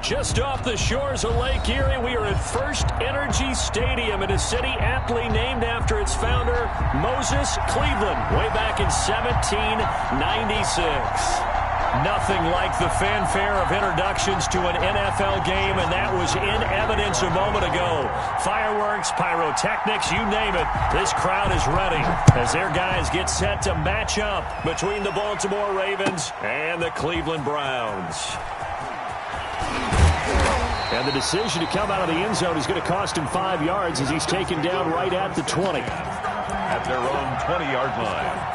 Just off the shores of Lake Erie, we are at First Energy Stadium in a city aptly named after its founder, Moses Cleveland, way back in 1796. Nothing like the fanfare of introductions to an NFL game, and that was in evidence a moment ago. Fireworks, pyrotechnics, you name it. This crowd is ready as their guys get set to match up between the Baltimore Ravens and the Cleveland Browns. And the decision to come out of the end zone is going to cost him 5 yards as he's taken down right at the 20. At their own 20-yard line.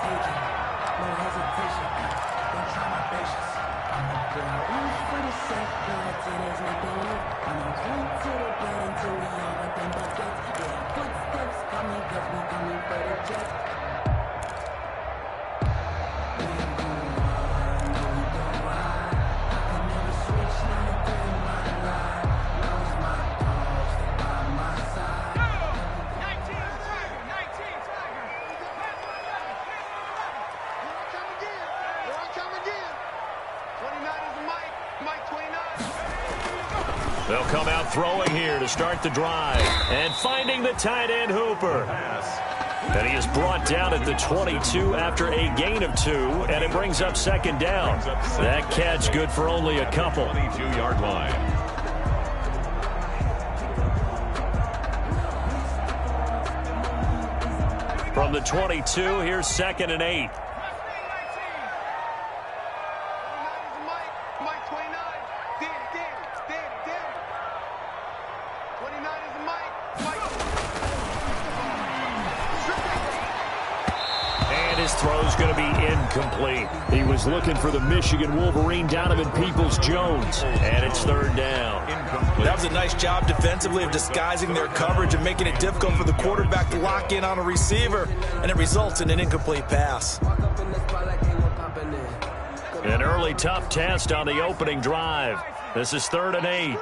They'll come out throwing here to start the drive. And finding the tight end, Hooper. And he is brought down at the 22 after a gain of 2, and it brings up second down. That catch good for only a couple. 22-yard line. From the 22, here's 2nd and 8. His throw's going to be incomplete. He was looking for the Michigan Wolverine, Donovan Peoples-Jones, and it's 3rd down. Incomplete. That was a nice job defensively of disguising their coverage and making it difficult for the quarterback to lock in on a receiver, and it results in an incomplete pass. An early tough test on the opening drive. This is 3rd and 8.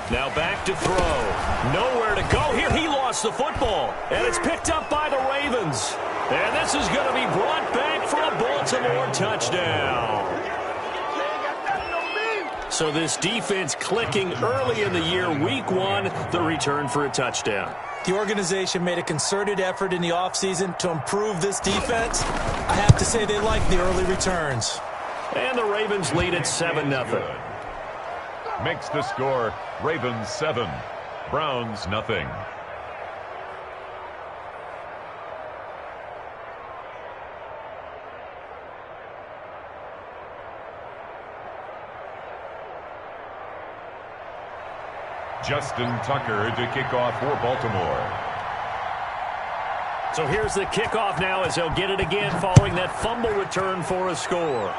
Now back to throw. Nowhere to go here. He lost the football. And it's picked up by the Ravens. And this is going to be brought back for a Baltimore touchdown. So this defense clicking early in the year. Week 1, the return for a touchdown. The organization made a concerted effort in the offseason to improve this defense. I have to say they like the early returns. And the Ravens lead at 7-0. Makes the score Ravens 7, Browns nothing. Justin Tucker to kick off for Baltimore. So here's the kickoff now as they'll get it again following that fumble return for a score.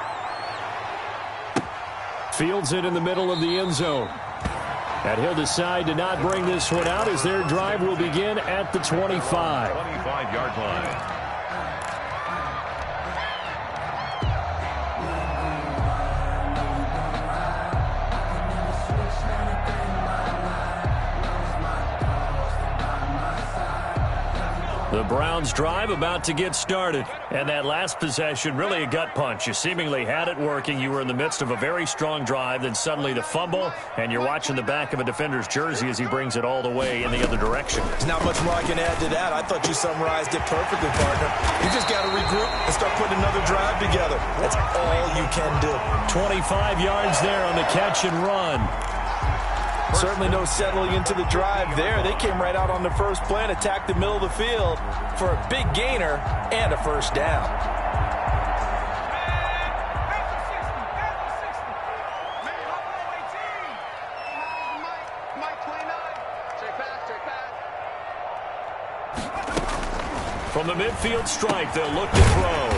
Fields it in the middle of the end zone. And he'll decide to not bring this one out as their drive will begin at the 25. 25-yard line. The Browns drive about to get started. And that last possession, really a gut punch. You seemingly had it working. You were in the midst of a very strong drive. Then suddenly the fumble. And you're watching the back of a defender's jersey as he brings it all the way in the other direction. There's not much more I can add to that. I thought you summarized it perfectly, partner. You just got to regroup and start putting another drive together. That's all you can do. 25 yards there on the catch and run. Certainly no settling into the drive there. They came right out on the first play and attacked the middle of the field for a big gainer and a first down. From the midfield stripe, they'll look to throw.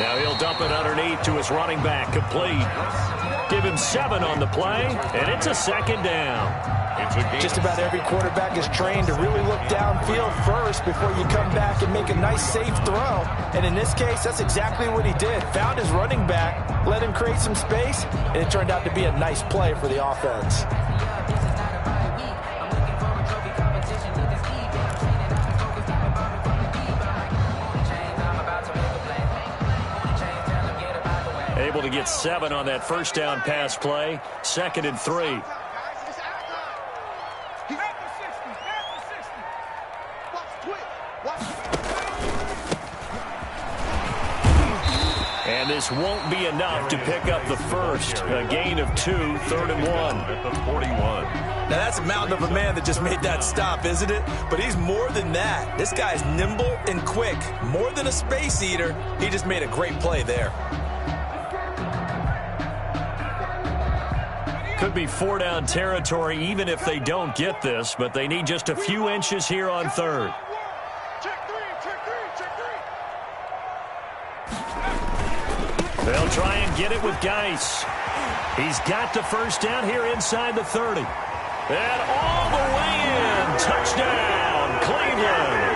Now he'll dump it underneath to his running back, complete. Give him 7 on the play, and it's a second down. Just about every quarterback is trained to really look downfield first before you come back and make a nice, safe throw. And in this case, that's exactly what he did. Found his running back, let him create some space, and it turned out to be a nice play for the offense. Able to get 7 on that first down pass play. 2nd and 3. And this won't be enough to pick up the first. A gain of 2, 3rd and 1. At the 41. Now, that's a mountain of a man that just made that stop, isn't it? But he's more than that. This guy's nimble and quick. More than a space eater. He just made a great play there. Could be 4-down territory even if they don't get this, but they need just a few inches here on 3rd. They'll try and get it with Geis. He's got the first down here inside the 30. And all the way in. Touchdown, Cleveland.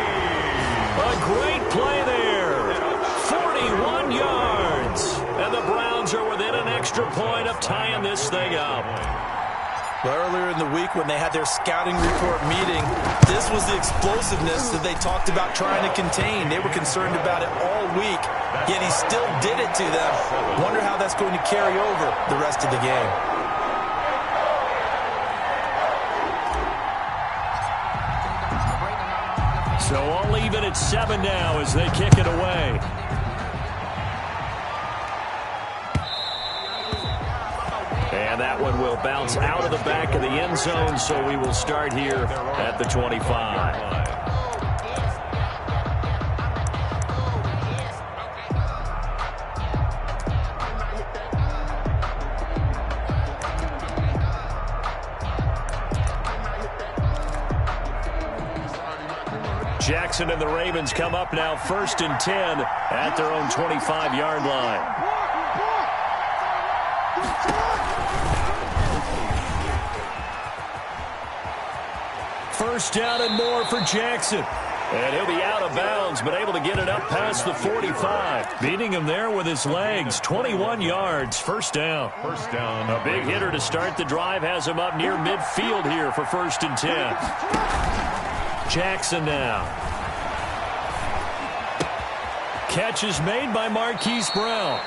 A great play there. 41 yards. And the Browns are within an extra point of tying this thing up. Earlier in the week when they had their scouting report meeting, this was the explosiveness that they talked about trying to contain. They were concerned about it all week, yet he still did it to them. Wonder how that's going to carry over the rest of the game. So all even at 7 now as they kick it away. And that one will bounce out of the back of the end zone, so we will start here at the 25. Jackson and the Ravens come up now 1st and 10 at their own 25-yard line. First down and more for Jackson. And he'll be out of bounds, but able to get it up past the 45. Beating him there with his legs. 21 yards, first down. First down. A big hitter to start the drive has him up near midfield here for 1st and 10. Jackson now. Catch is made by Marquise Brown.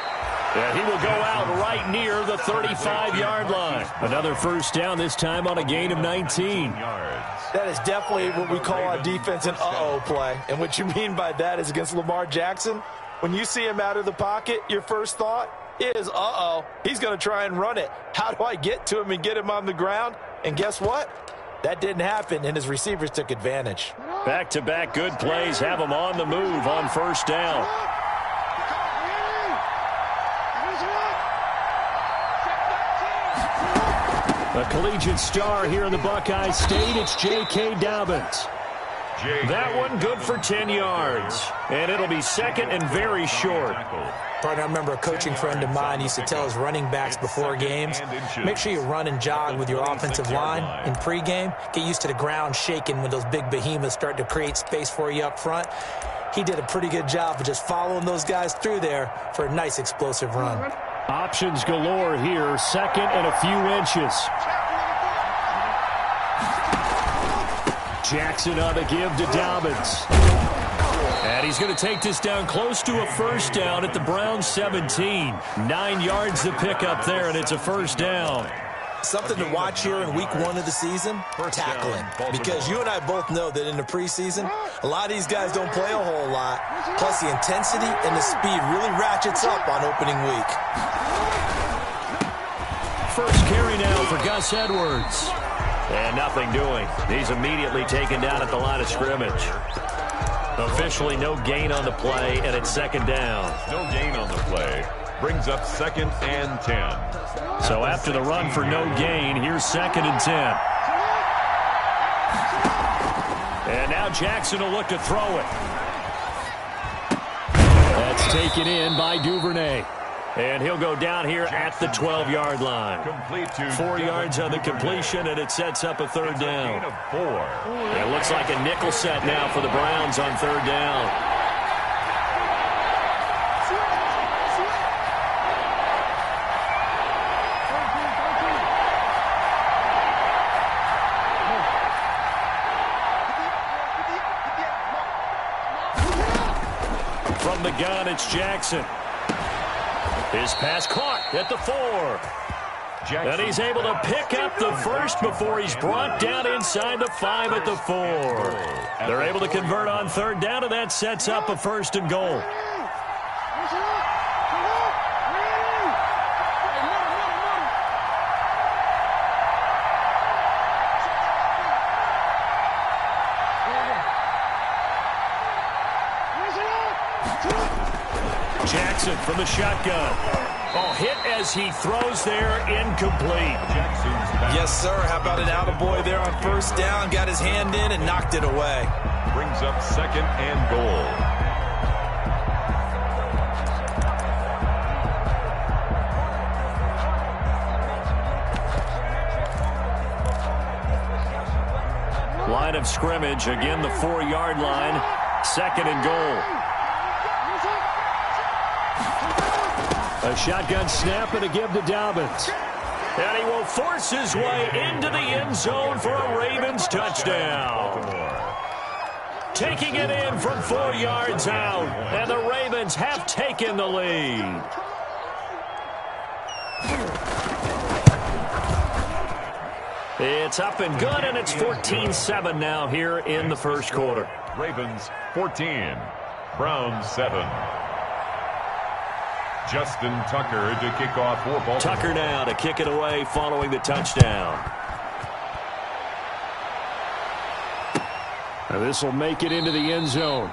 And he will go out right near the 35-yard line. Another first down, this time on a gain of 19. That is definitely what we call on defense an uh-oh play. And what you mean by that is against Lamar Jackson, when you see him out of the pocket, your first thought is, uh-oh, he's going to try and run it. How do I get to him and get him on the ground? And guess what? That didn't happen, and his receivers took advantage. Back-to-back good plays have him on the move on first down. A collegiate star here in the Buckeye State, it's J.K. Dobbins. That one good for 10 yards. And it'll be 2nd and very short. Partner, I remember a coaching friend of mine used to tell his running backs before games, make sure you run and jog with your offensive line in pregame. Get used to the ground shaking when those big behemoths start to create space for you up front. He did a pretty good job of just following those guys through there for a nice explosive run. Options galore here, 2nd and a few inches. Jackson on the give to Dobbins. And he's going to take this down close to a first down at the Browns 17. 9 yards to pick up there, and it's a first down. Something to watch here in week 1 of the season, tackling. Because you and I both know that in the preseason, a lot of these guys don't play a whole lot. Plus the intensity and the speed really ratchets up on opening week. First carry now for Gus Edwards. And nothing doing. He's immediately taken down at the line of scrimmage. Officially no gain on the play, and it's 2nd down. No gain on the play. Brings up 2nd and 10. So after the run for no gain, here's 2nd and 10. And now Jackson will look to throw it. That's taken in by Duvernay. And he'll go down here at the 12-yard line. 4 yards on the completion, and it sets up a 3rd down. It looks like a nickel set now for the Browns on 3rd down. From the gun, it's Jackson. His pass caught at the 4. Jackson. And he's able to pick up the first before he's brought down inside the 5 at the 4. They're able to convert on third down, and that sets up a 1st and goal. Jackson from the shotgun. Oh, hit as he throws there, incomplete. Yes, sir. How about an attaboy there on first down? Got his hand in and knocked it away. Brings up 2nd and goal. Line of scrimmage, again the 4-yard line. 2nd and goal. A shotgun snap and a give to Dobbins. And he will force his way into the end zone for a Ravens touchdown. Taking it in from 4 yards out. And the Ravens have taken the lead. It's up and good, and it's 14-7 now here in the first quarter. Ravens 14, Browns 7. Justin Tucker to kick off for Baltimore. Tucker now to kick it away following the touchdown. Now this will make it into the end zone.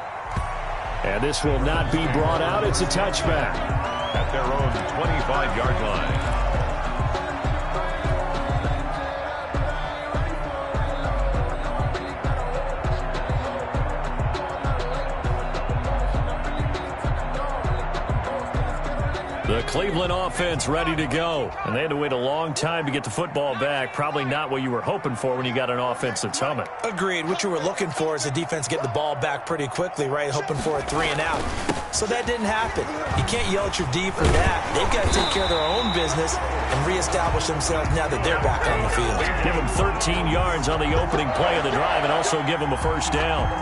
And this will not be brought out. It's a touchback. At their own 25-yard line. The Cleveland offense ready to go. And they had to wait a long time to get the football back. Probably not what you were hoping for when you got an offense that's humming. Agreed. What you were looking for is the defense get the ball back pretty quickly, right? Hoping for a 3 and out. So that didn't happen. You can't yell at your D for that. They've got to take care of their own business and reestablish themselves now that they're back on the field. Give them 13 yards on the opening play of the drive and also give them a first down.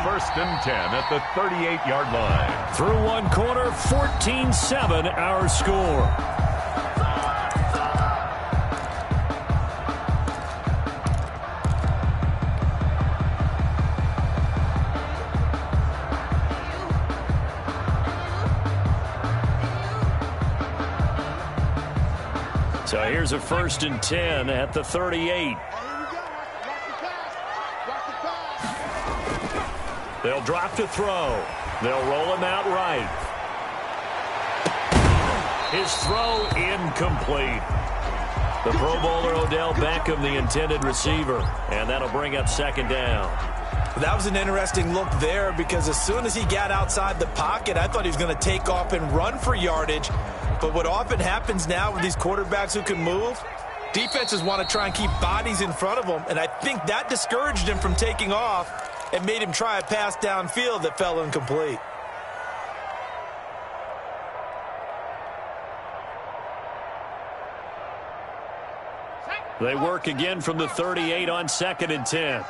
1st and 10 at the 38-yard line. Through one quarter, 14-7 our score. So here's a 1st and 10 at the 38. They'll drop to throw. They'll roll him out right. His throw incomplete. The Pro Bowler Odell Beckham, the intended receiver. And that'll bring up 2nd down. That was an interesting look there because as soon as he got outside the pocket, I thought he was going to take off and run for yardage. But what often happens now with these quarterbacks who can move, defenses want to try and keep bodies in front of them. And I think that discouraged him from taking off. It made him try a pass downfield that fell incomplete. They work again from the 38 on 2nd and 10.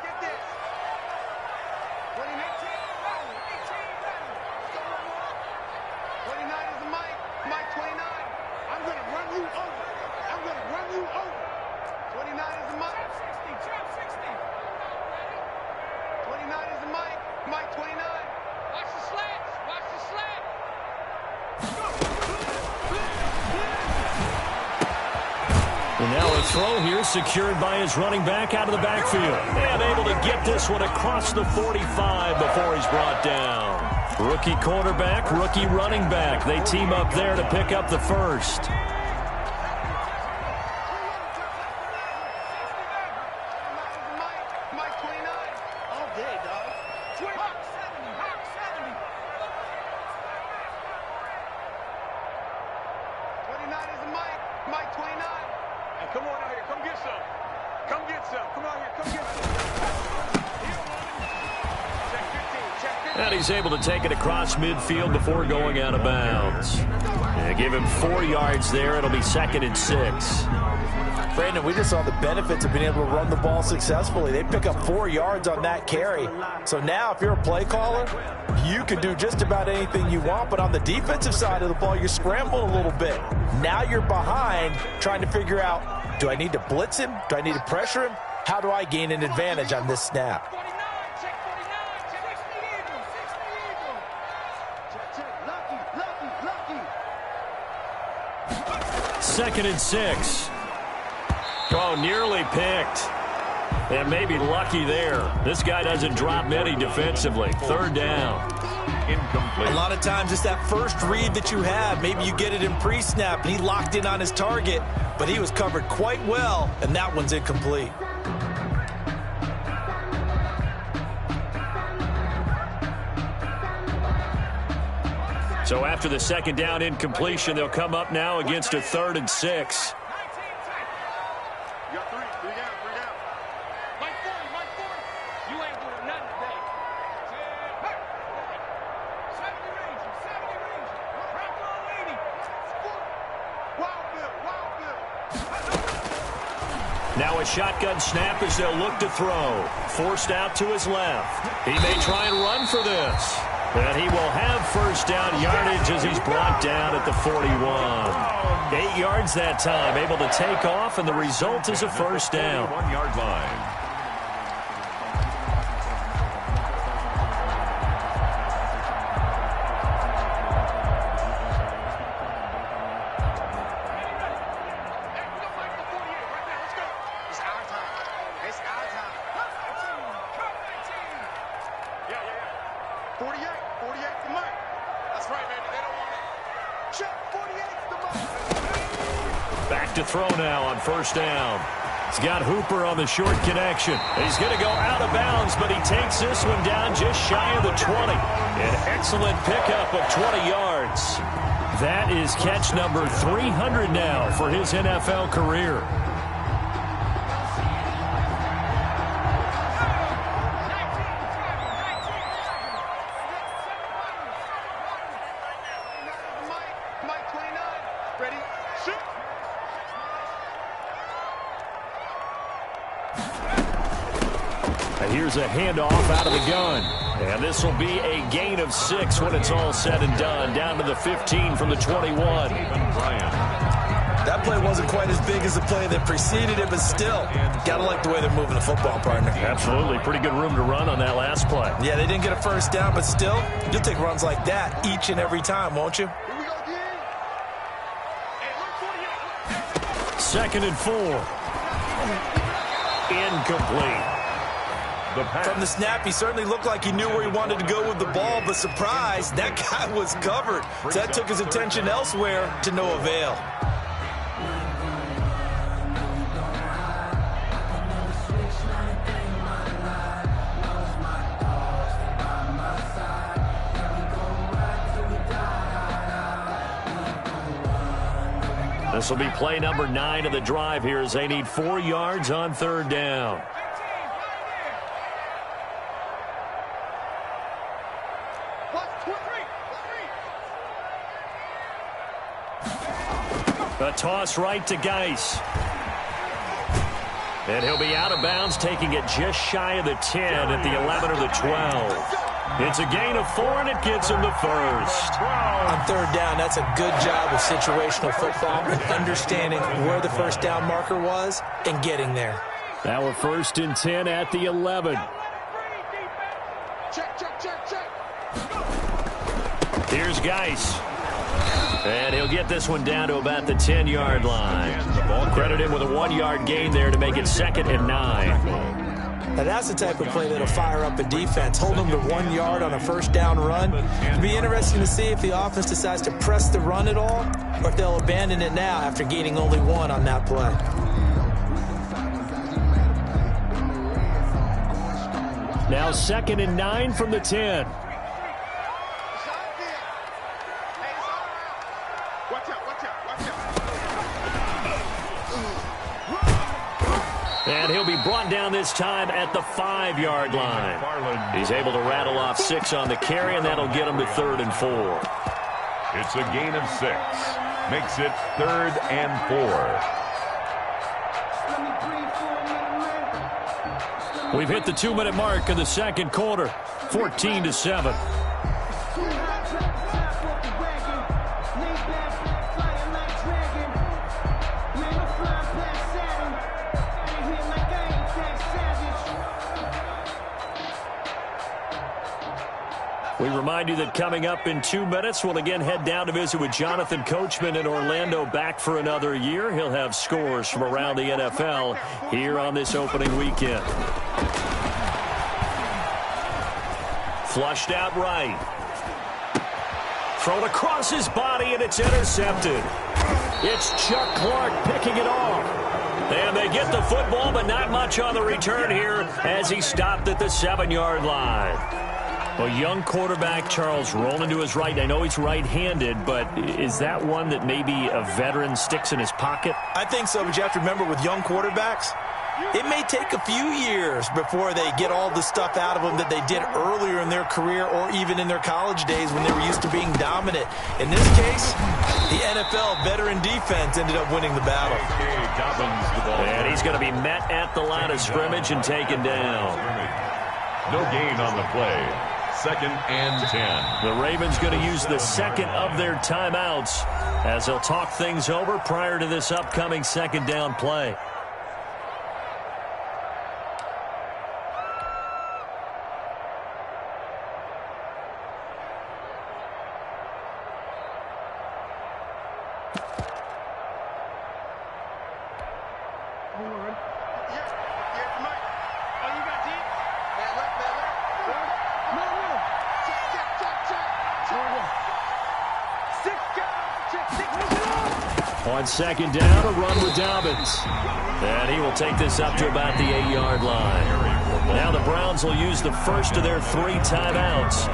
And now a throw here secured by his running back out of the backfield. And able to get this one across the 45 before he's brought down. Rookie quarterback, rookie running back. They team up there to pick up the first. Come on out here. Come get some. Come get some. Come out here. Come get some. Check 15. Check 15. And he's able to take it across midfield before going out of bounds. They give him 4 yards there. It'll be 2nd and 6. Brandon, we just saw the benefits of being able to run the ball successfully. They pick up 4 yards on that carry. So now if you're a play caller, you can do just about anything you want. But on the defensive side of the ball, you're scrambling a little bit. Now you're behind trying to figure out, do I need to blitz him? Do I need to pressure him? How do I gain an advantage on this snap? 2nd and 6. Oh, nearly picked. And maybe lucky there. This guy doesn't drop many defensively. 3rd down. Incomplete. A lot of times it's that first read that you have. Maybe you get it in pre-snap, and he locked in on his target, but he was covered quite well, and that one's incomplete. So after the 2nd down incompletion, they'll come up now against a 3rd and 6. You got 3 down. Mike 40. You ain't doing nothing today. 70 Ranger. Rock on 80. Wild Bill. Now a shotgun snap as they'll look to throw. Forced out to his left. He may try and run for this. And he will have 1st down yardage as he's brought down at the 41. 8 yards that time, able to take off, and the result is a 1st down. 1-yard line. Back to throw now on 1st down. He's got Hooper on the short connection. He's going to go out of bounds, but he takes this one down just shy of the 20. An excellent pickup of 20 yards. That is catch number 300 now for his NFL career. Here's a handoff out of the gun. And this will be a gain of 6 when it's all said and done. Down to the 15 from the 21. That play wasn't quite as big as the play that preceded it, but still, got to like the way they're moving the football, partner. Absolutely. Pretty good room to run on that last play. Yeah, they didn't get a 1st down, but still, you'll take runs like that each and every time, won't you? 2nd and 4. Incomplete. From the snap, he certainly looked like he knew where he wanted to go with the ball, but surprise, that guy was covered. So that took his attention elsewhere to no avail. This will be play number 9 of the drive here as they need 4 yards on 3rd down. A toss right to Geis. And he'll be out of bounds, taking it just shy of the 10 at the 11 or the 12. It's a gain of 4, and it gets him the 1st. On 3rd down, that's a good job of situational football and understanding where the 1st down marker was and getting there. Now a 1st and 10 at the 11. Check. Here's Geis. And he'll get this one down to about the 10-yard line. Credit him with a 1-yard gain there to make it 2nd and 9. Now that's the type of play that'll fire up a defense. Hold them to 1 yard on a 1st down run. It'll be interesting to see if the offense decides to press the run at all or if they'll abandon it now after gaining only 1 on that play. Now 2nd and 9 from the 10. And he'll be brought down this time at the 5-yard line. He's able to rattle off 6 on the carry, and that'll get him to 3rd and 4. It's a gain of 6. Makes it 3rd and 4. We've hit the 2-minute mark of the second quarter, 14-7. We remind you that coming up in 2 minutes, we'll again head down to visit with Jonathan Coachman in Orlando, back for another year. He'll have scores from around the NFL here on this opening weekend. Flushed out right. Thrown across his body, and it's intercepted. It's Chuck Clark picking it off. And they get the football, but not much on the return here as he stopped at the 7-yard line. A young quarterback, Charles, rolling to his right. I know he's right-handed, but is that one that maybe a veteran sticks in his pocket? I think so, but you have to remember with young quarterbacks, it may take a few years before they get all the stuff out of them that they did earlier in their career or even in their college days when they were used to being dominant. In this case, the NFL veteran defense ended up winning the battle. And he's going to be met at the line of scrimmage and taken down. No gain on the play. 2nd and 10. The Ravens going to use the second of their timeouts as they'll talk things over prior to this upcoming 2nd down play. On 2nd down, a run with Dobbins. And he will take this up to about the 8-yard line. Now the Browns will use the first of their 3 timeouts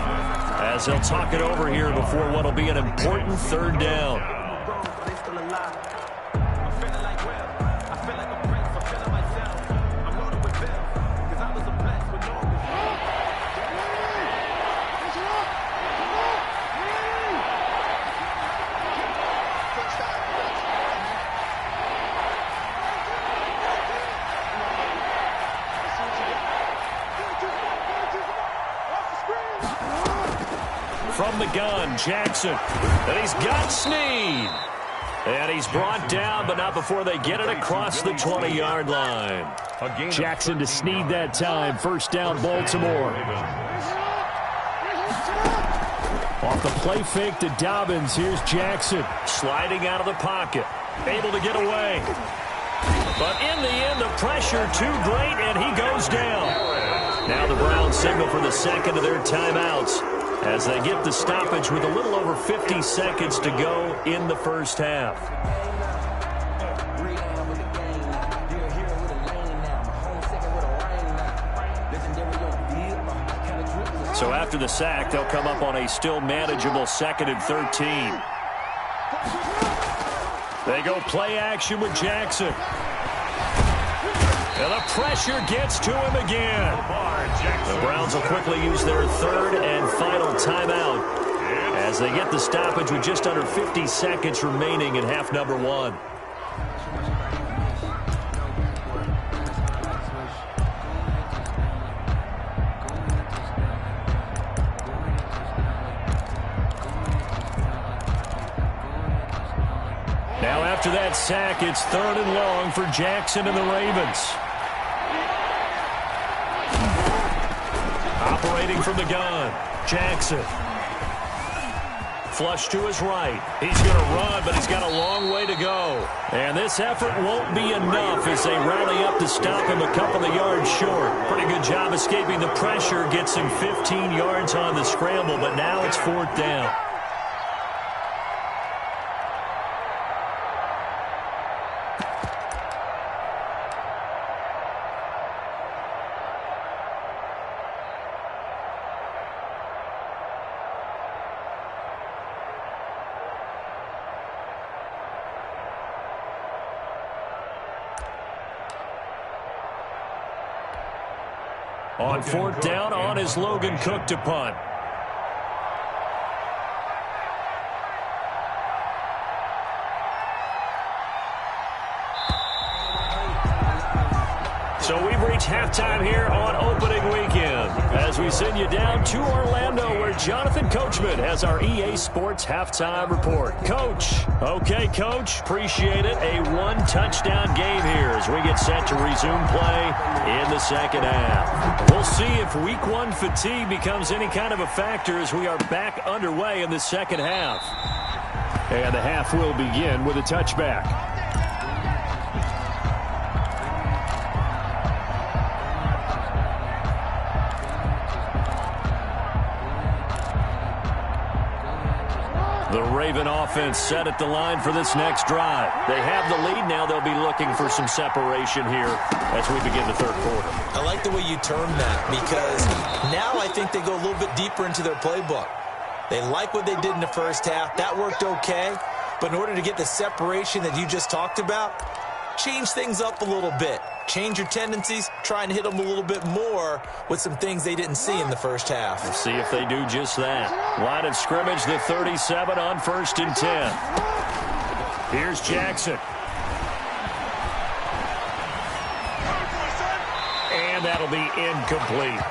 as they'll talk it over here before what will be an important 3rd down. From the gun, Jackson. And he's got Snead. And he's brought down, but not before they get it across the 20-yard line. Jackson to Snead that time. 1st down, Baltimore. Off the play fake to Dobbins. Here's Jackson. Sliding out of the pocket. Able to get away. But in the end, the pressure too great, and he goes down. Now the Browns signal for the second of their timeouts as they get the stoppage with a little over 50 seconds to go in the first half. So after the sack, they'll come up on a still manageable 2nd and 13. They go play action with Jackson. And the pressure gets to him again. The Browns will quickly use their 3rd and final timeout as they get the stoppage with just under 50 seconds remaining in half number 1. Now after that sack, it's 3rd and long for Jackson and the Ravens. Operating from the gun, Jackson. Flush to his right. He's going to run, but he's got a long way to go. And this effort won't be enough as they rally up to stop him a couple of yards short. Pretty good job escaping the pressure. Gets him 15 yards on the scramble, but now it's 4th down. On fourth down, on is Logan Cook to punt. So we've reached halftime here on opening weekend as we send you down to Orlando where Jonathan Coachman has our EA Sports halftime report. Coach. Okay, Coach. Appreciate it. A one-touchdown game here as we get set to resume play in the second half. We'll see if week one fatigue becomes any kind of a factor as we are back underway in the second half. And the half will begin with a touchback. The Raven offense set at the line for this next drive. They have the lead. Now they'll be looking for some separation here as we begin the third quarter. I like the way you term that because now I think they go a little bit deeper into their playbook. They like what they did in the first half. That worked okay. But in order to get the separation that you just talked about, change things up a little bit. Change your tendencies, try and hit them a little bit more with some things they didn't see in the first half. We'll see if they do just that. Line of scrimmage, the 37 on 1st and 10. Here's Jackson. And that'll be incomplete.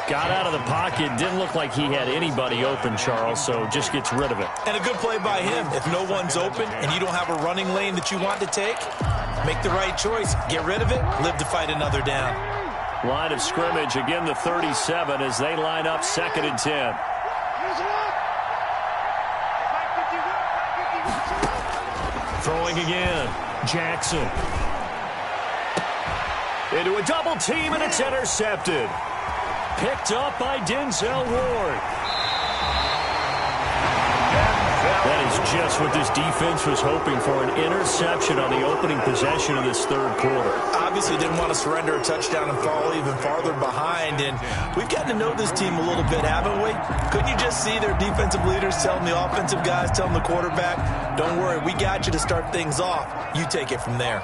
Got out of the pocket. Didn't look like he had anybody open, Charles, so just gets rid of it. And a good play by him. If no one's open and you don't have a running lane that you want to take, make the right choice. Get rid of it. Live to fight another down. Line of scrimmage, again the 37 as they line up 2nd and 10. Throwing again. Jackson. Into a double team, and it's intercepted. Picked up by Denzel Ward. That is just what this defense was hoping for, an interception on the opening possession of this third quarter. Obviously didn't want to surrender a touchdown and fall even farther behind, and we've gotten to know this team a little bit, haven't we? Couldn't you just see their defensive leaders telling the offensive guys, telling the quarterback, don't worry, we got you to start things off. You take it from there.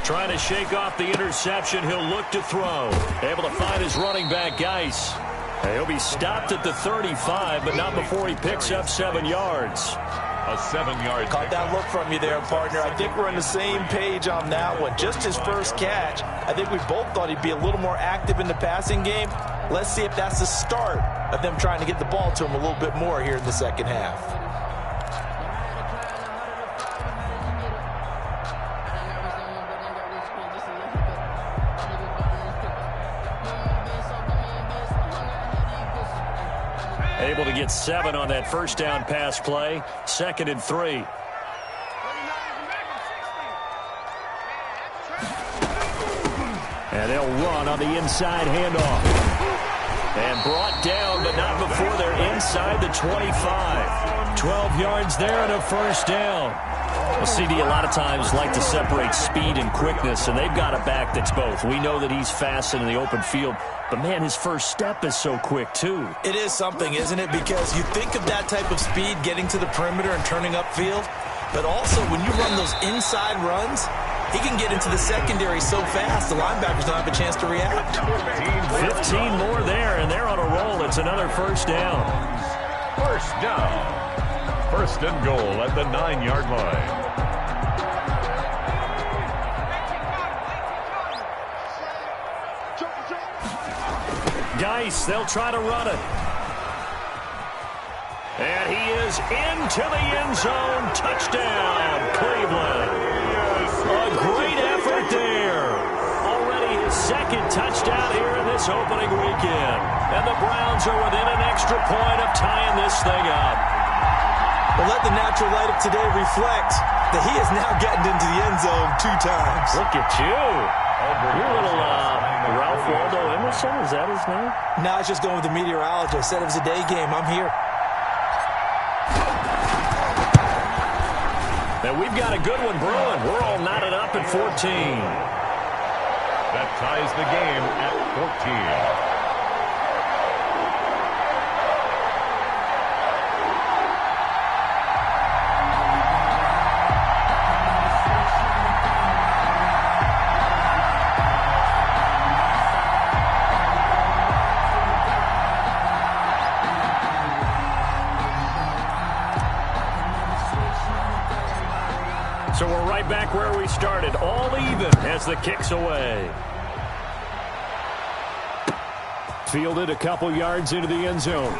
Trying to shake off the interception. He'll look to throw. Able to find his running back, Geis. He'll be stopped at the 35, but not before he picks up 7 yards. A 7-yard Caught that look from you there, partner. I think we're on the same page on that one. Just his first catch. I think we both thought he'd be a little more active in the passing game. Let's see if that's the start of them trying to get the ball to him a little bit more here in the second half. Able to get 7 on that first down pass play. 2nd and 3. And they'll run on the inside handoff. And brought down, but not before they're inside the 25. 12 yards there and a first down. Well, CD a lot of times like to separate speed and quickness, and they've got a back that's both. We know that he's fast in the open field, but, man, his first step is so quick, too. It is something, isn't it? Because you think of that type of speed getting to the perimeter and turning upfield, but also when you run those inside runs, he can get into the secondary so fast the linebackers don't have a chance to react. 15 more there, and they're on a roll. It's another first down. First down. 1st and goal at the 9-yard line. Geis, they'll try to run it. And he is into the end zone. Touchdown, Cleveland. A great effort there. Already his 2nd touchdown here in this opening weekend. And the Browns are within an extra point of tying this thing up. Well, let the natural light of today reflect that he is now getting into the end zone 2 times. Look at you. Your little Ralph Waldo Emerson, is that his name? No, it's just going with the meteorologist. Said it was a day game. I'm here. And we've got a good one brewing. We're all knotted up at 14. That ties the game at 14. So we're right back where we started, all even as the kick's away. Fielded a couple yards into the end zone.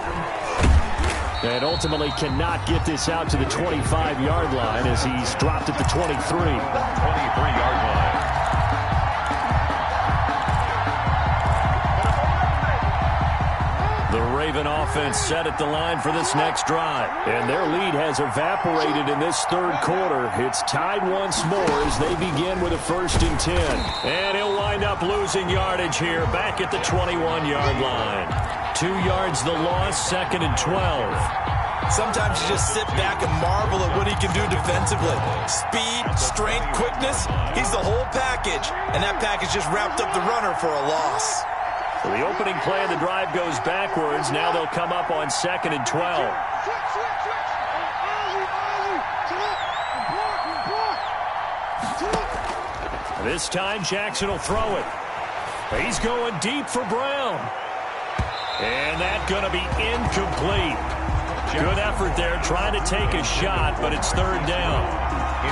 And ultimately cannot get this out to the 25-yard line as he's dropped at the 23. 23-yard line. The Raven offense set at the line for this next drive. And their lead has evaporated in this third quarter. It's tied once more as they begin with a 1st and 10. And he'll wind up losing yardage here back at the 21-yard line. 2 yards the loss, 2nd and 12. Sometimes you just sit back and marvel at what he can do defensively. Speed, strength, quickness, he's the whole package. And that package just wrapped up the runner for a loss. So the opening play of the drive goes backwards. Now they'll come up on 2nd and 12. This time Jackson will throw it. He's going deep for Brown. And that's going to be incomplete. Good effort there trying to take a shot, but it's 3rd down.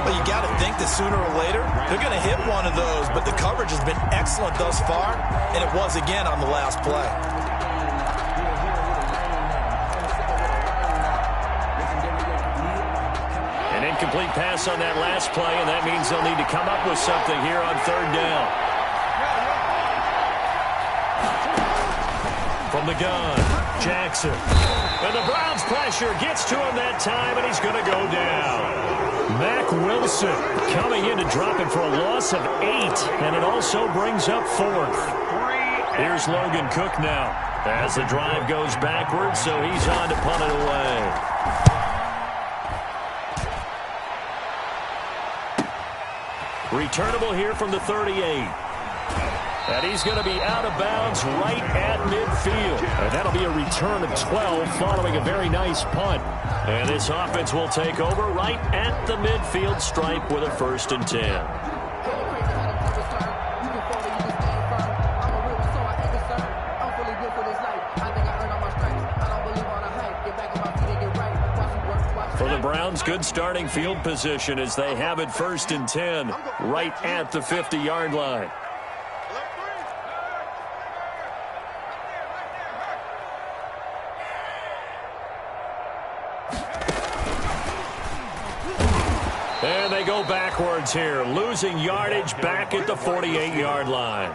Well, you got to think that sooner or later they're going to hit one of those, but the coverage has been excellent thus far, and it was again on the last play. An incomplete pass on that last play, and that means they'll need to come up with something here on 3rd down. From the gun, Jackson. And the Browns pressure gets to him that time, and he's going to go down. Mack Wilson coming in to drop it for a loss of 8, and it also brings up 4th. Here's Logan Cook now as the drive goes backwards, so he's on to punt it away. Returnable here from the 38. And he's going to be out of bounds right at midfield. And that'll be a return of 12 following a very nice punt. And this offense will take over right at the midfield stripe with a 1st and 10. For the Browns, good starting field position as they have it 1st and 10 right at the 50-yard line. And they go backwards here, losing yardage back at the 48-yard line.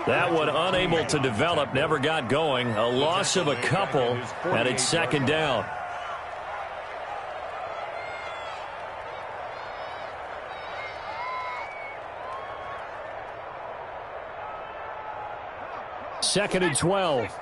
That one unable to develop, never got going. A loss of a couple, and it's 2nd down. Second and 12.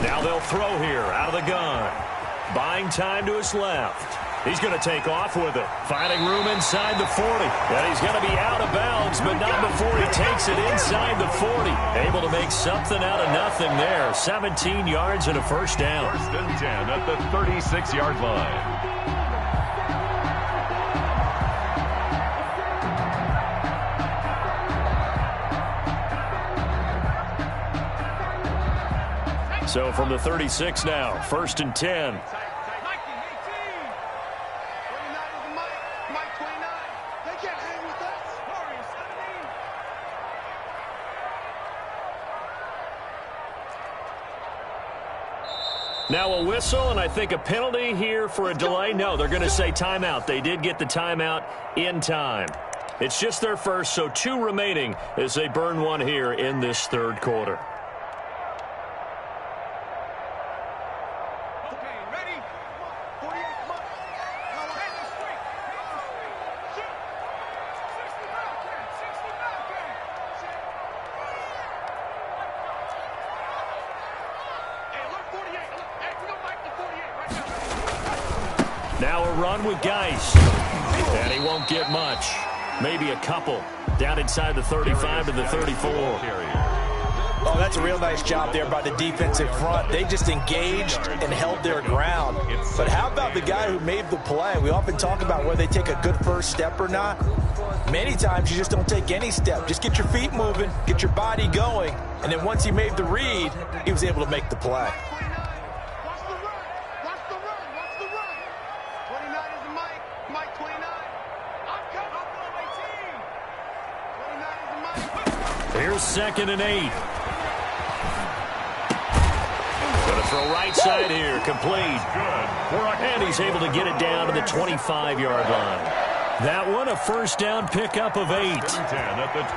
Now they'll throw here out of the gun. Buying time to his left. He's going to take off with it. Finding room inside the 40. And he's going to be out of bounds, but not before he takes it inside the 40. Able to make something out of nothing there. 17 yards and a 1st down. 1st and 10 at the 36-yard line. So from the 36 now, 1st and 10. Now a whistle, and I think a penalty here for a delay. No, they're going to say timeout. They did get the timeout in time. It's just their first, so 2 remaining as they burn one here in this 3rd quarter. Now a run with Geis. And he won't get much. Maybe a couple. Down inside the 35 to the 34. Oh, that's a real nice job there by the defensive front. They just engaged and held their ground. But how about the guy who made the play? We often talk about whether they take a good first step or not. Many times you just don't take any step. Just get your feet moving, get your body going, and then once he made the read, he was able to make the play. Watch the run. Watch the run. Watch the run. 29 is Mike. Mike 29. I'm coming. I'm on my team. 29 is Mike. Here's 2nd and 8. Going to throw right side here. Complete. And he's able to get it down to the 25-yard line. That one, a first down pickup of 8.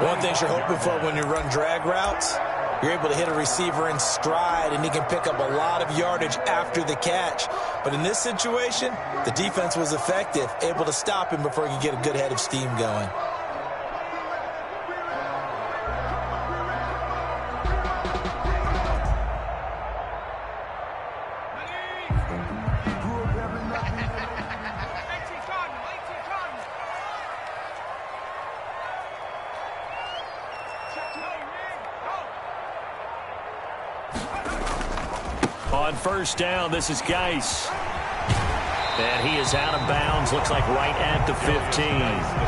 One thing you're hoping for when you run drag routes, you're able to hit a receiver in stride, and he can pick up a lot of yardage after the catch. But in this situation, the defense was effective, able to stop him before he could get a good head of steam going. On first down, this is Geis. And he is out of bounds, looks like right at the 15.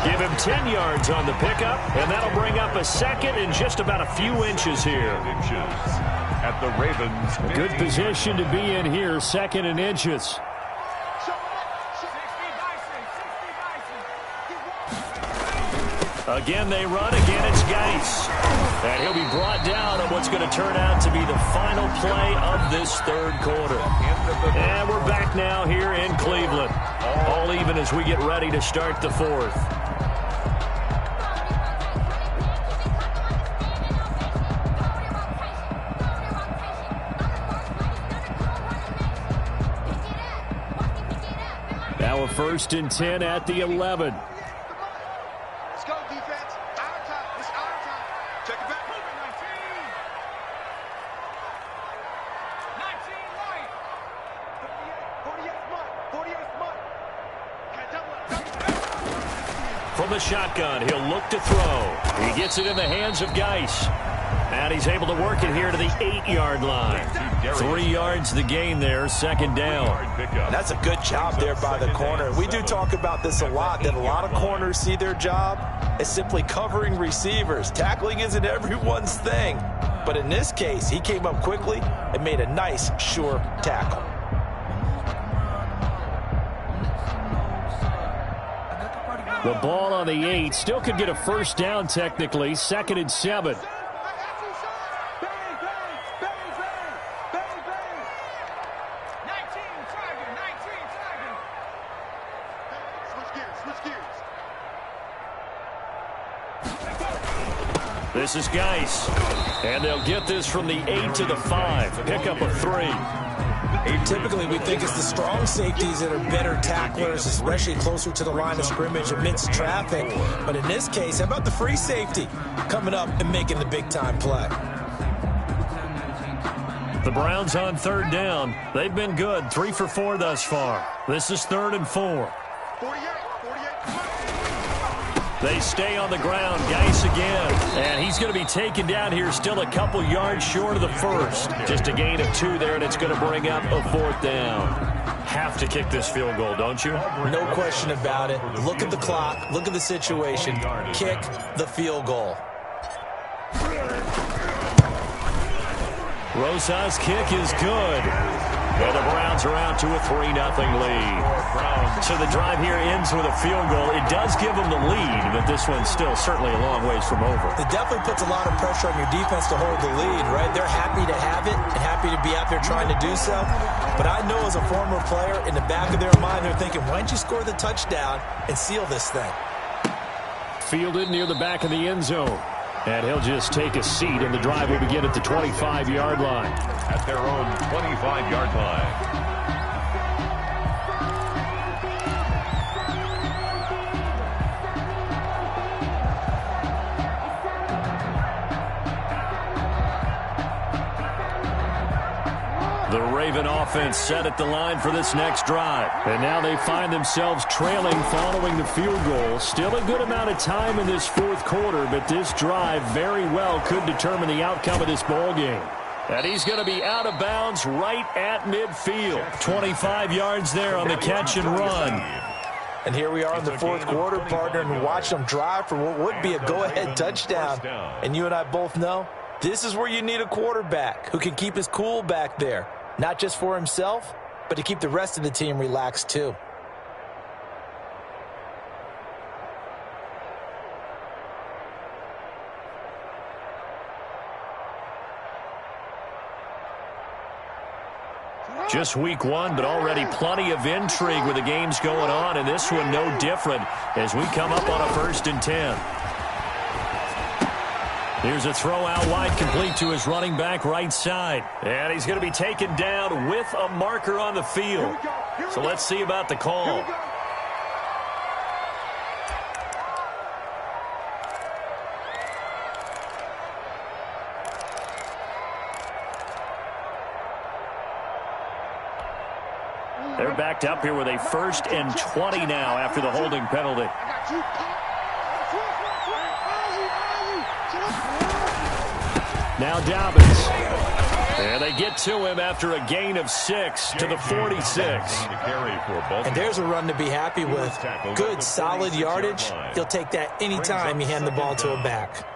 Give him 10 yards on the pickup, and that'll bring up a 2nd and just about a few inches here. At the Ravens. Good position to be in here, 2nd and inches. Again, they run. Again, it's Geis. And he'll be brought down on what's going to turn out to be the final play of this 3rd quarter. And we're back now here in Cleveland. All even as we get ready to start the 4th. Now a 1st and 10 at the 11. Let's go, defense. Our time. It's our time. Check it back. 19 right. 48 smart. Okay, double. From the shotgun, he'll look to throw. He gets it in the hands of Geis. And he's able to work it here to the 8-yard line. 3 yards the gain there, 2nd down. That's a good job there by the corner. We do talk about this a lot, that a lot of corners see their job as simply covering receivers. Tackling isn't everyone's thing. But in this case, he came up quickly and made a nice, sure tackle. The ball on the 8. Still could get a first down technically. 2nd and 7. This is Geis. And they'll get this from the 8 to the 5. Pick up a 3. Typically, we think it's the strong safeties that are better tacklers, especially closer to the line of scrimmage amidst traffic. But in this case, how about the free safety coming up and making the big-time play? The Browns on 3rd down. They've been good, 3 for 4 thus far. This is 3rd and 4. 48. They stay on the ground. Geis again. And he's going to be taken down here still a couple yards short of the 1st. Just a gain of 2 there, and it's going to bring up a 4th down. Have to kick this field goal, don't you? No question about it. Look at the clock. Look at the situation. Kick the field goal. Rosas' kick is good. And the Browns are out to a 3-0 lead. So the drive here ends with a field goal. It does give them the lead, but this one's still certainly a long ways from over. It definitely puts a lot of pressure on your defense to hold the lead, right? They're happy to have it and happy to be out there trying to do so. But I know as a former player, in the back of their mind, they're thinking, why don't you score the touchdown and seal this thing? Fielded near the back of the end zone. And he'll just take a seat, and the drive will begin at the 25-yard line. At their own 25-yard line. The Raven offense set at the line for this next drive. And now they find themselves trailing following the field goal. Still a good amount of time in this fourth quarter, but this drive very well could determine the outcome of this ball game. And he's going to be out of bounds right at midfield. 25 yards there on the catch and run. And here we are in the fourth quarter, partner, and watch them drive for what would be a go-ahead touchdown. And you and I both know this is where you need a quarterback who can keep his cool back there. Not just for himself, but to keep the rest of the team relaxed too. Just week one, but already plenty of intrigue with the games going on, and this one no different as we come up on a 1st and 10. Here's a throw out wide, complete to his running back right side. And he's going to be taken down with a marker on the field. So let's see about the call. They're backed up here with a 1st and 20 now after the holding penalty. Now Dobbins. And they get to him after a gain of 6 to the 46. And there's a run to be happy with. Good, solid yardage. He'll take that anytime you hand the ball to a back.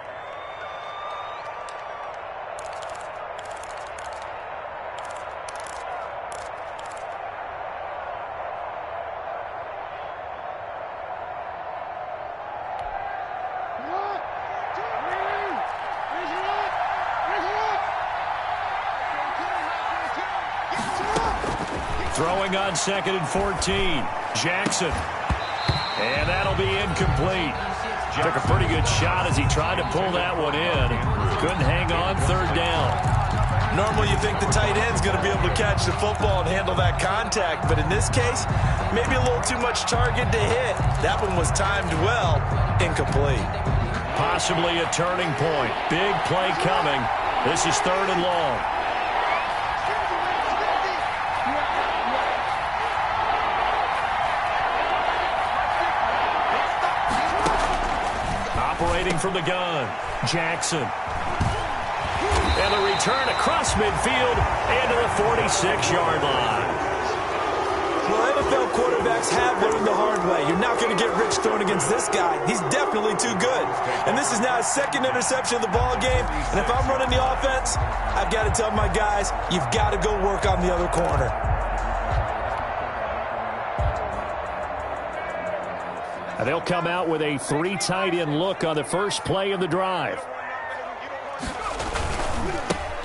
Throwing on 2nd and 14. Jackson. And that'll be incomplete. Took a pretty good shot as he tried to pull that one in. Couldn't hang on 3rd down. Normally you think the tight end's going to be able to catch the football and handle that contact, but in this case, maybe a little too much target to hit. That one was timed well. Incomplete. Possibly a turning point. Big play coming. This is 3rd and long. Operating from the gun, Jackson. And the return across midfield and to the 46-yard line. Well, NFL quarterbacks have learned the hard way. You're not going to get rich throwing against this guy. He's definitely too good. And this is now his 2nd interception of the ball game. And if I'm running the offense, I've got to tell my guys, you've got to go work on the other corner. And they'll come out with a 3 tight end look on the first play of the drive.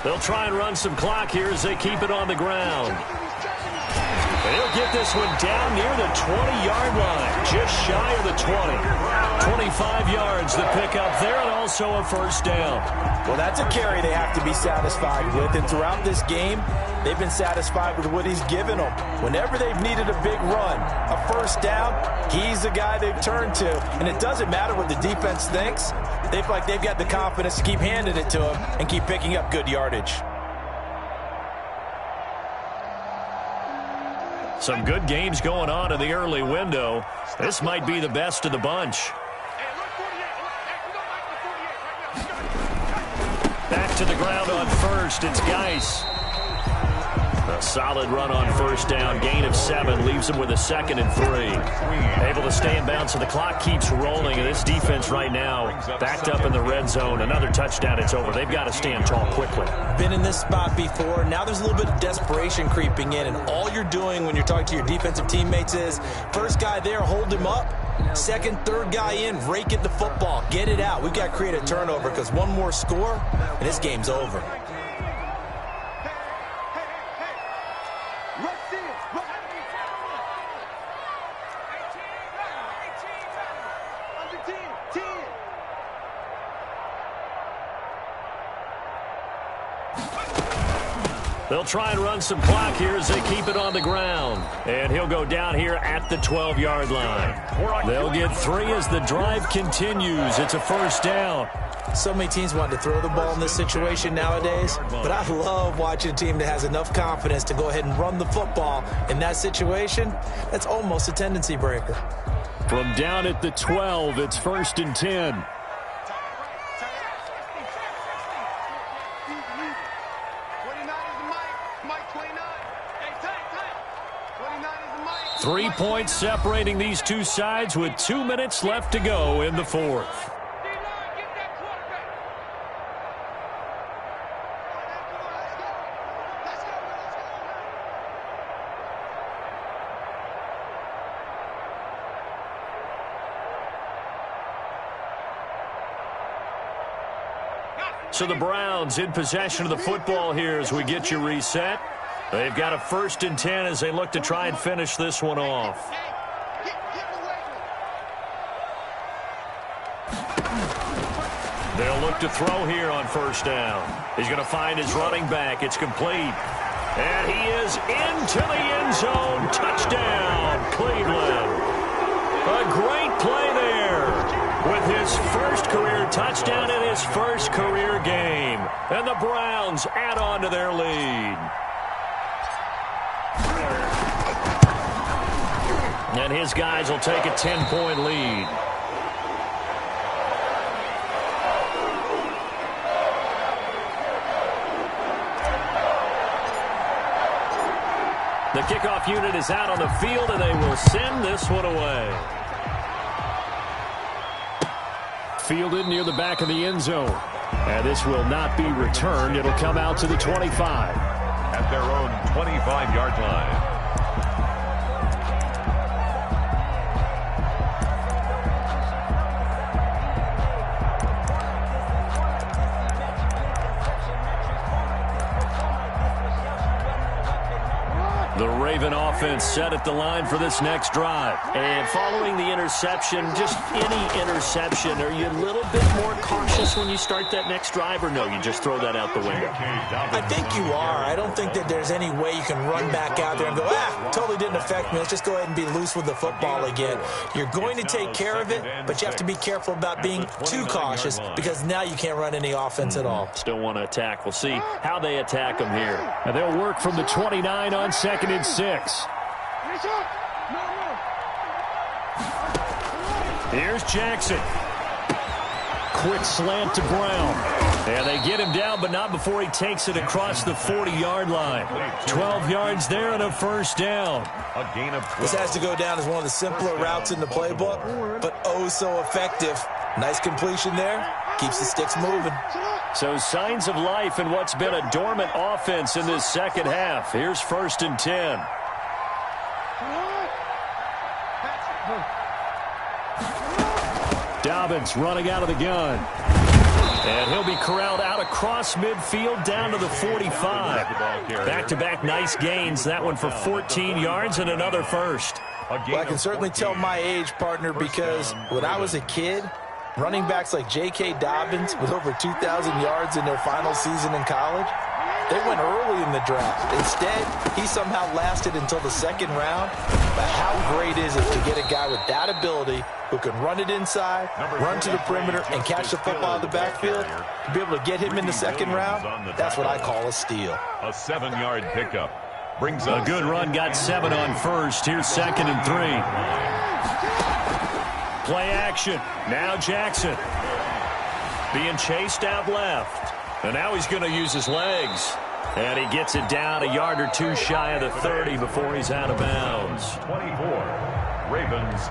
They'll try and run some clock here as they keep it on the ground. And he'll get this one down near the 20-yard line, just shy of the 20. 25 yards the pickup there, and also a 1st down. Well, that's a carry they have to be satisfied with, and throughout this game, they've been satisfied with what he's given them. Whenever they've needed a big run, a 1st down, he's the guy they've turned to. And it doesn't matter what the defense thinks. They feel like they've got the confidence to keep handing it to him and keep picking up good yardage. Some good games going on in the early window. This might be the best of the bunch. Back to the ground on 1st. It's Geis. A solid run on 1st down. Gain of 7 leaves him with a 2nd and 3. Able to stay in bounds, so the clock keeps rolling. And this defense right now backed up in the red zone. Another touchdown, it's over. They've got to stand tall quickly. Been in this spot before. Now there's a little bit of desperation creeping in. And all you're doing when you're talking to your defensive teammates is, first guy there, hold him up. 2nd, 3rd guy in, rake it the football. Get it out. We've got to create a turnover because one more score, and this game's over. They'll try and run some clock here as they keep it on the ground. And he'll go down here at the 12-yard line. They'll get 3 as the drive continues. It's a first down. So many teams want to throw the ball in this situation nowadays, but I love watching a team that has enough confidence to go ahead and run the football. In that situation, that's almost a tendency breaker. From down at the 12, it's 1st and 10. 3 points separating these two sides with 2 minutes left to go in the 4th. So the Browns in possession of the football here as we get you reset. They've got a 1st and 10 as they look to try and finish this one off. They'll look to throw here on 1st down. He's going to find his running back. It's complete. And he is into the end zone. Touchdown, Cleveland. A great play there with his first career touchdown in his first career game. And the Browns add on to their lead. And his guys will take a 10-point lead. The kickoff unit is out on the field, and they will send this one away. Fielded near the back of the end zone. And this will not be returned. It'll come out to the 25. At their own 25-yard line. The Raven offense set at the line for this next drive. And following the interception, just any interception, are you a little bit more cautious when you start that next drive, or no, you just throw that out the window? I think you are. I don't think that there's any way you can run back out there and go, totally didn't affect me. Let's just go ahead and be loose with the football again. You're going to take care of it, but you have to be careful about being too cautious because now you can't run any offense at all. Still want to attack. We'll see how they attack them here. And they'll work from the 29 on 2nd and 6. Here's Jackson. Quick slant to Brown. And they get him down, but not before he takes it across the 40-yard line. 12 yards there and a 1st down. A gain of 12. This has to go down as one of the simpler routes in the playbook, but oh so effective. Nice completion there. Keeps the sticks moving. So signs of life in what's been a dormant offense in this second half. Here's 1st and 10. Dobbins running out of the gun. And he'll be corralled out across midfield down to the 45. Back-to-back nice gains. That one for 14 yards and another first. Well, I can certainly tell my age, partner, because when I was a kid, running backs like J.K. Dobbins with over 2,000 yards in their final season in college, they went early in the draft. Instead, he somehow lasted until the 2nd round. But how great is it to get a guy with that ability who can run it inside, run to the perimeter, and catch the football in the backfield? To be able to get him in the 2nd round, that's what I call a steal. A 7-yard pickup. Brings a good run, got 7 on 1st. Here's 2nd and 3. Play action. Now Jackson. Being chased out left. And now he's going to use his legs. And he gets it down a yard or two shy of the 30 before he's out of bounds. 24. Ravens